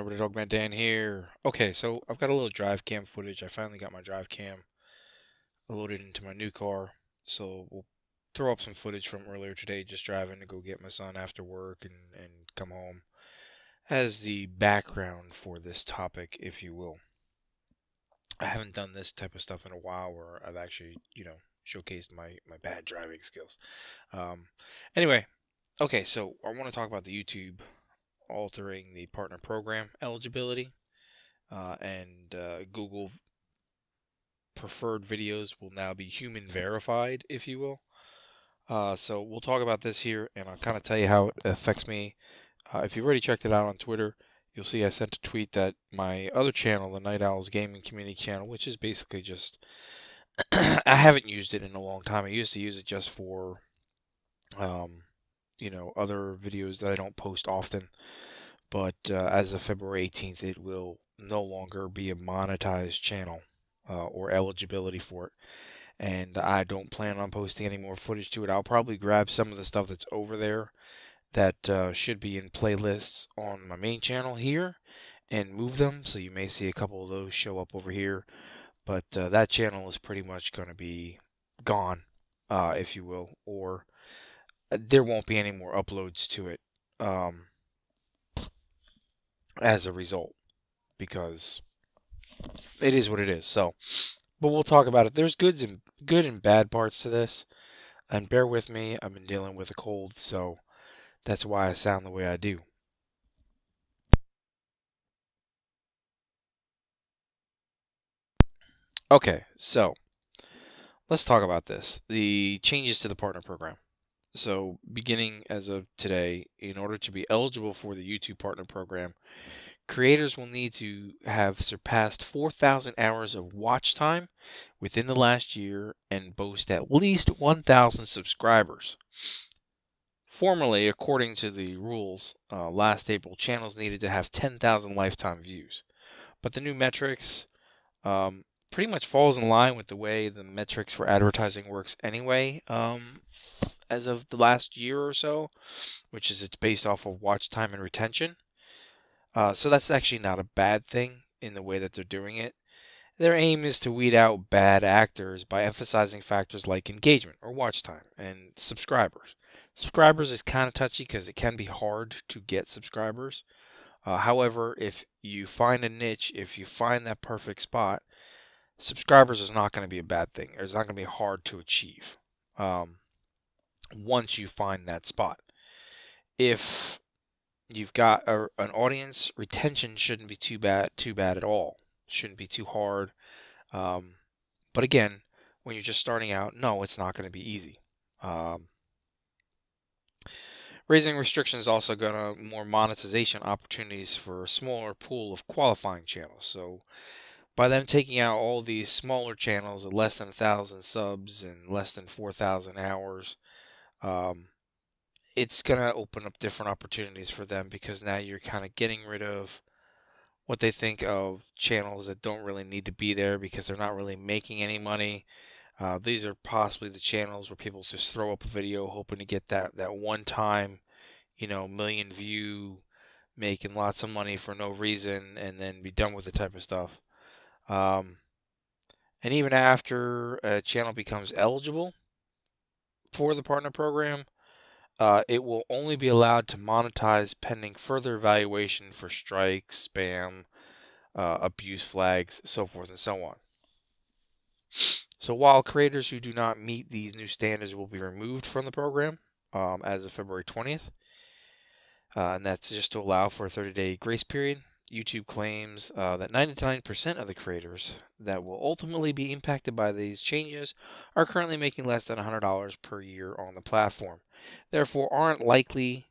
over to DogMan Dan here. Okay, so I've got a little drive cam footage. I finally got my drive cam loaded into my new car. So we'll throw up some footage from earlier today, just driving to go get my son after work and come home as the background for this topic, if you will. I haven't done this type of stuff in a while where I've actually, showcased my bad driving skills. Um, anyway, okay, so I want to talk about the YouTube altering the partner program eligibility, and Google preferred videos will now be human verified, if you will. So we'll talk about this here, and I'll kind of tell you how it affects me. If you've already checked it out on Twitter, you'll see I sent a tweet that my other channel, the Night Owls Gaming Community channel, which is basically just I haven't used it in a long time. I used to use it just for other videos that I don't post often. But as of February 18th, it will no longer be a monetized channel or eligibility for it. And I don't plan on posting any more footage to it. I'll probably grab some of the stuff that's over there that should be in playlists on my main channel here and move them. So you may see a couple of those show up over here. But that channel is pretty much going to be gone, if you will, or there won't be any more uploads to it. As a result, because it is what it is. So, but we'll talk about it. There's good and bad parts to this, and bear with me. I've been dealing with a cold, so that's why I sound the way I do. Okay, so let's talk about this. The changes to the partner program. So, beginning as of today, in order to be eligible for the YouTube partner program, creators will need to have surpassed 4,000 hours of watch time within the last year and boast at least 1,000 subscribers. Formerly, according to the rules, last April, channels needed to have 10,000 lifetime views. But the new metrics pretty much falls in line with the way the metrics for advertising works anyway, as of the last year or so, which is it's based off of watch time and retention. So that's actually not a bad thing in the way that they're doing it. Their aim is to weed out bad actors by emphasizing factors like engagement or watch time and subscribers. Subscribers is kind of touchy because it can be hard to get subscribers. However, if you find a niche, if you find that perfect spot, subscribers is not going to be a bad thing. It's not going to be hard to achieve once you find that spot. If you've got an audience, retention shouldn't be too bad at all. Shouldn't be too hard. But again, when you're just starting out, no, it's not going to be easy. Raising restrictions is also going to more monetization opportunities for a smaller pool of qualifying channels. So by them taking out all these smaller channels of less than 1,000 subs and less than 4,000 hours, it's going to open up different opportunities for them because now you're kind of getting rid of what they think of channels that don't really need to be there because they're not really making any money. These are possibly the channels where people just throw up a video hoping to get that one time, million view, making lots of money for no reason, and then be done with the type of stuff. And even after a channel becomes eligible for the partner program, it will only be allowed to monetize pending further evaluation for strikes, spam, abuse flags, so forth and so on. So while creators who do not meet these new standards will be removed from the program as of February 20th, and that's just to allow for a 30-day grace period, YouTube claims that 99% of the creators that will ultimately be impacted by these changes are currently making less than $100 per year on the platform. Therefore, aren't likely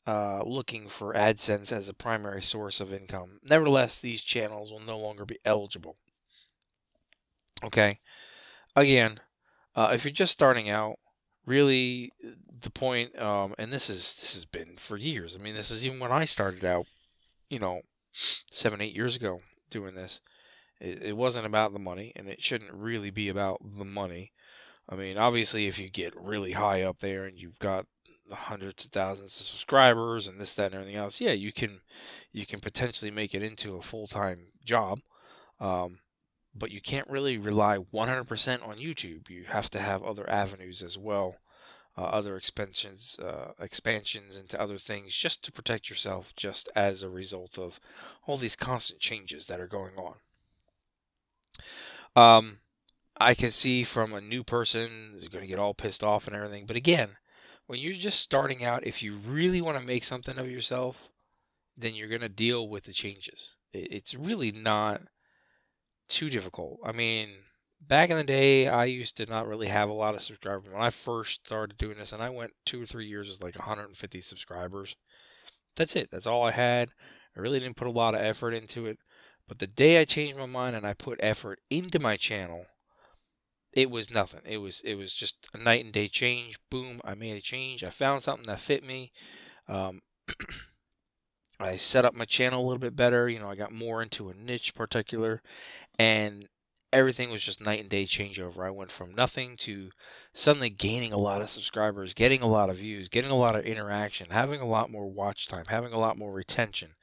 looking for AdSense as a primary source of income. Nevertheless, these channels will no longer be eligible. Okay? Again, if you're just starting out, really the point, and this has been for years. I mean, this is even when I started out, 7-8 years ago doing this. It wasn't about the money, and it shouldn't really be about the money. I mean, obviously, if you get really high up there and you've got hundreds of thousands of subscribers and this, that, and everything else, yeah, you can potentially make it into a full-time job. But you can't really rely 100% on YouTube. You have to have other avenues as well, other expansions into other things, just to protect yourself, just as a result of all these constant changes that are going on. I can see from a new person is going to get all pissed off and everything. But again, when you're just starting out, if you really want to make something of yourself, then you're going to deal with the changes. It's really not too difficult. I mean, back in the day, I used to not really have a lot of subscribers. When I first started doing this, and I went 2 or 3 years with like 150 subscribers. That's it. That's all I had. I really didn't put a lot of effort into it. But the day I changed my mind and I put effort into my channel, it was nothing. It was just a night and day change. Boom, I made a change. I found something that fit me. Um, I set up my channel a little bit better. I got more into a niche particular, and everything was just night and day changeover. I went from nothing to suddenly gaining a lot of subscribers, getting a lot of views, getting a lot of interaction, having a lot more watch time, having a lot more retention,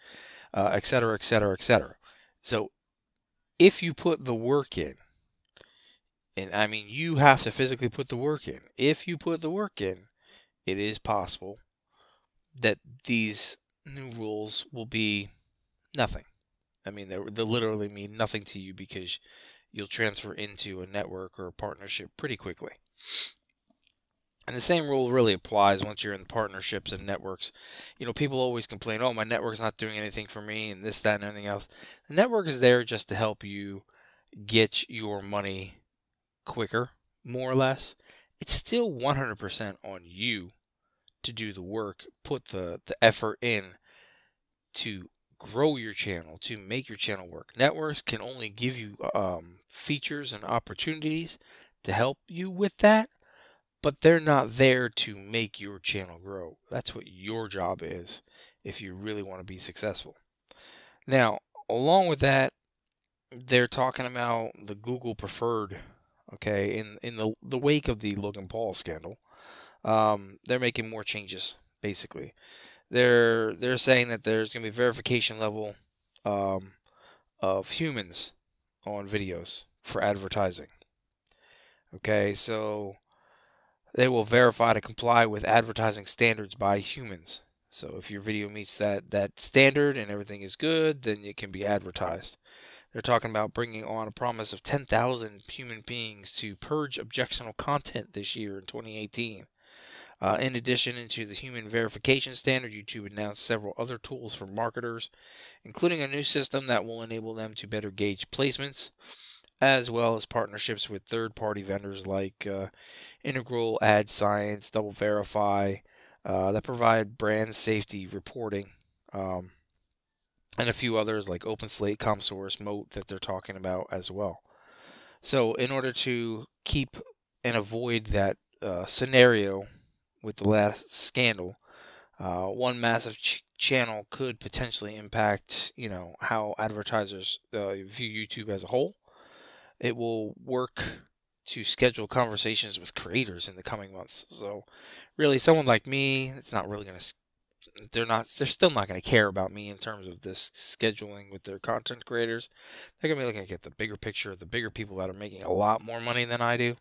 et cetera, et cetera, et cetera. So if you put the work in, and I mean, you have to physically put the work in. If you put the work in, it is possible that these new rules will be nothing. I mean, they'll literally mean nothing to you because you'll transfer into a network or a partnership pretty quickly. And the same rule really applies once you're in partnerships and networks. People always complain, oh, my network's not doing anything for me and this, that, and everything else. The network is there just to help you get your money quicker, more or less. It's still 100% on you to do the work, put the effort in to grow your channel, to make your channel work. Networks can only give you features and opportunities to help you with that, but they're not there to make your channel grow. That's what your job is if you really want to be successful. Now, along with that, they're talking about the Google preferred, okay, in the wake of the Logan Paul scandal. They're making more changes, basically. They're saying that there's going to be verification level of humans on videos for advertising. Okay, so they will verify to comply with advertising standards by humans. So if your video meets that standard and everything is good, then it can be advertised. They're talking about bringing on a promise of 10,000 human beings to purge objectionable content this year in 2018. In addition to the human verification standard, YouTube announced several other tools for marketers, including a new system that will enable them to better gauge placements, as well as partnerships with third-party vendors like Integral Ad Science, Double Verify, that provide brand safety reporting, and a few others like OpenSlate, ComSource, Moat that they're talking about as well. So in order to keep and avoid that scenario with the last scandal, one massive channel could potentially impact, how advertisers view YouTube as a whole. It will work to schedule conversations with creators in the coming months. So, really, someone like me, it's not really going to. They're still not going to care about me in terms of this scheduling with their content creators. They're going to be looking at the bigger picture, the bigger people that are making a lot more money than I do.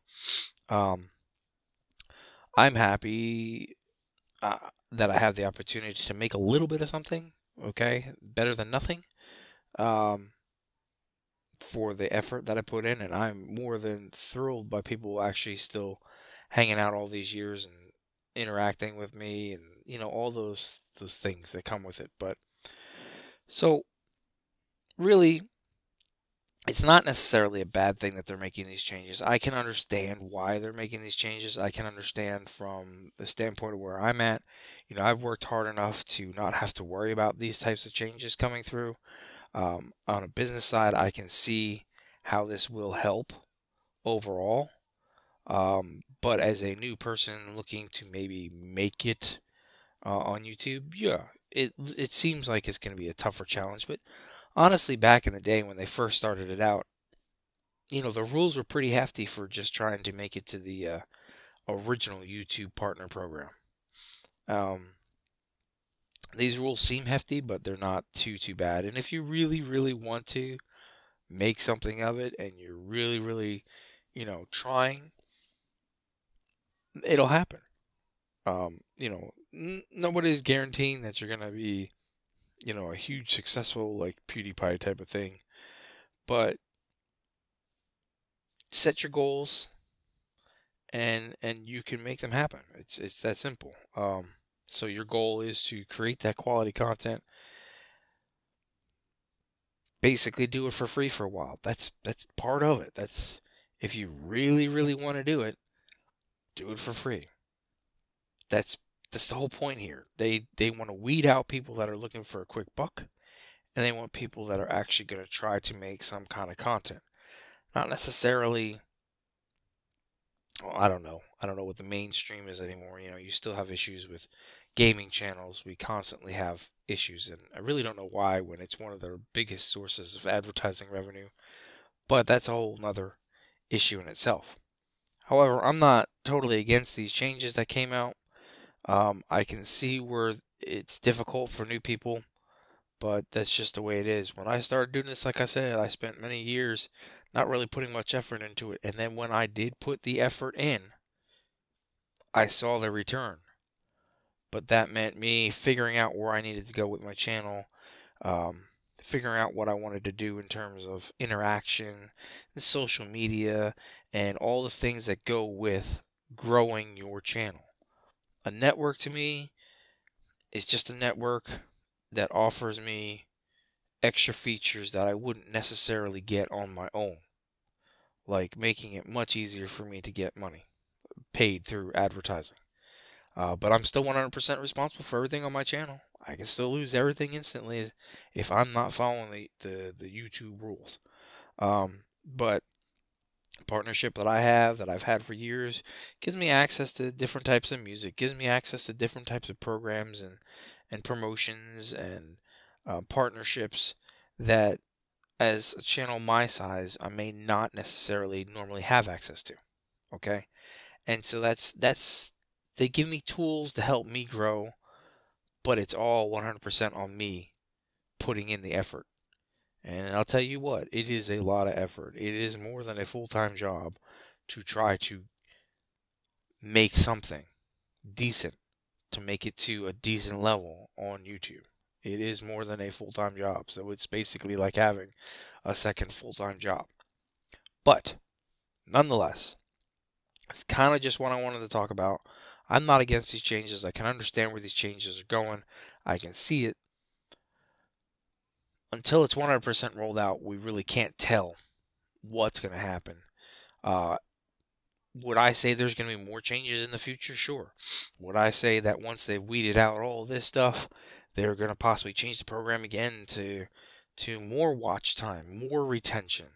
I'm happy that I have the opportunity to make a little bit of something, okay, better than nothing, for the effort that I put in, and I'm more than thrilled by people actually still hanging out all these years and interacting with me, and all those things that come with it. But so really, it's not necessarily a bad thing that they're making these changes. I can understand why they're making these changes. I can understand from the standpoint of where I'm at. I've worked hard enough to not have to worry about these types of changes coming through. On a business side, I can see how this will help overall. But as a new person looking to maybe make it on YouTube, yeah, it seems like it's going to be a tougher challenge. But honestly, back in the day when they first started it out, the rules were pretty hefty for just trying to make it to the original YouTube partner program. These rules seem hefty, but they're not too bad. And if you really want to make something of it, and you're really, trying, it'll happen. Nobody's guaranteeing that you're gonna be, a huge successful like PewDiePie type of thing. But set your goals, and you can make them happen. It's that simple. So your goal is to create that quality content. Basically, do it for free for a while. That's part of it. That's if you really want to do it for free. That's the whole point here. They want to weed out people that are looking for a quick buck, and they want people that are actually going to try to make some kind of content. Not necessarily. Well, I don't know. I don't know what the mainstream is anymore. You still have issues with gaming channels. We constantly have issues, and I really don't know why when it's one of their biggest sources of advertising revenue. But that's a whole nother issue in itself. However, I'm not totally against these changes that came out. I can see where it's difficult for new people, but that's just the way it is. When I started doing this, like I said, I spent many years not really putting much effort into it. And then when I did put the effort in, I saw the return. But that meant me figuring out where I needed to go with my channel, figuring out what I wanted to do in terms of interaction, social media, and all the things that go with growing your channel. A network to me is just a network that offers me extra features that I wouldn't necessarily get on my own, like making it much easier for me to get money paid through advertising. But I'm still 100% responsible for everything on my channel. I can still lose everything instantly if I'm not following the YouTube rules. But partnership that I have, that I've had for years, gives me access to different types of music, gives me access to different types of programs and promotions and partnerships that, as a channel my size, I may not necessarily normally have access to. Okay, and so that's they give me tools to help me grow, but it's all 100% on me putting in the effort. And I'll tell you what, it is a lot of effort. It is more than a full-time job to try to make something decent, to make it to a decent level on YouTube. It is more than a full-time job, so it's basically like having a second full-time job. But nonetheless, it's kind of just what I wanted to talk about. I'm not against these changes. I can understand where these changes are going. I can see it. Until it's 100% rolled out, we really can't tell what's going to happen. Uh, would I say there's going to be more changes in the future? Sure. Would I say that once they've weeded out all this stuff, they're going to possibly change the program again to more watch time, more retention,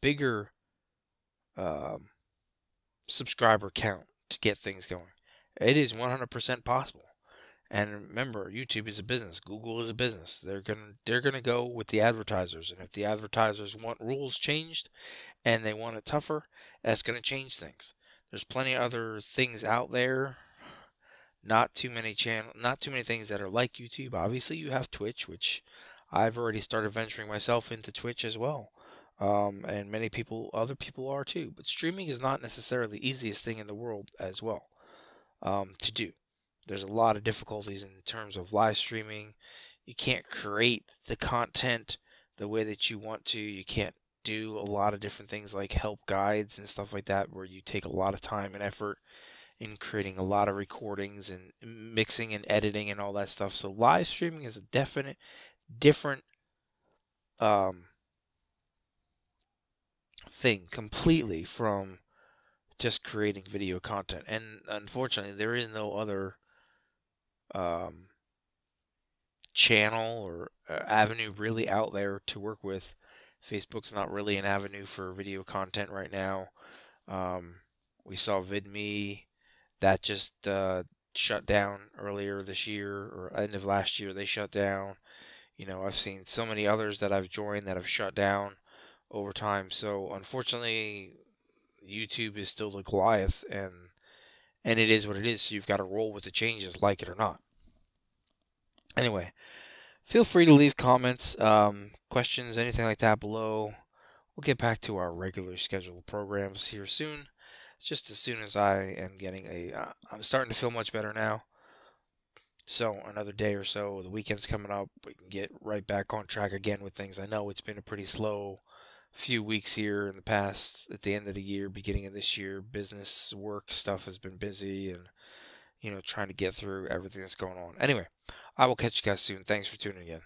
bigger subscriber count to get things going? It is 100% possible. And remember, YouTube is a business. Google is a business. They're gonna go with the advertisers, and if the advertisers want rules changed and they want it tougher, that's gonna change things. There's plenty of other things out there. Not too many things that are like YouTube. Obviously, you have Twitch, which I've already started venturing myself into Twitch as well. And other people are too. But streaming is not necessarily the easiest thing in the world as well to do. There's a lot of difficulties in terms of live streaming. You can't create the content the way that you want to. You can't do a lot of different things like help guides and stuff like that, where you take a lot of time and effort in creating a lot of recordings and mixing and editing and all that stuff. So live streaming is a definite different um, thing completely from just creating video content. And unfortunately, there is no other um, channel or avenue really out there to work with. Facebook's not really an avenue for video content right now. We saw VidMe that just shut down earlier this year or end of last year. They shut down. I've seen so many others that I've joined that have shut down over time. So unfortunately, YouTube is still the Goliath, and it is what it is. So you've got to roll with the changes, like it or not. Anyway, feel free to leave comments, questions, anything like that below. We'll get back to our regular scheduled programs here soon. Just as soon as I am getting I'm starting to feel much better now. So another day or so, the weekend's coming up, we can get right back on track again with things. I know it's been a pretty slow few weeks here in the past, at the end of the year, beginning of this year. Business, work stuff has been busy, and trying to get through everything that's going on. Anyway, I will catch you guys soon. Thanks for tuning in.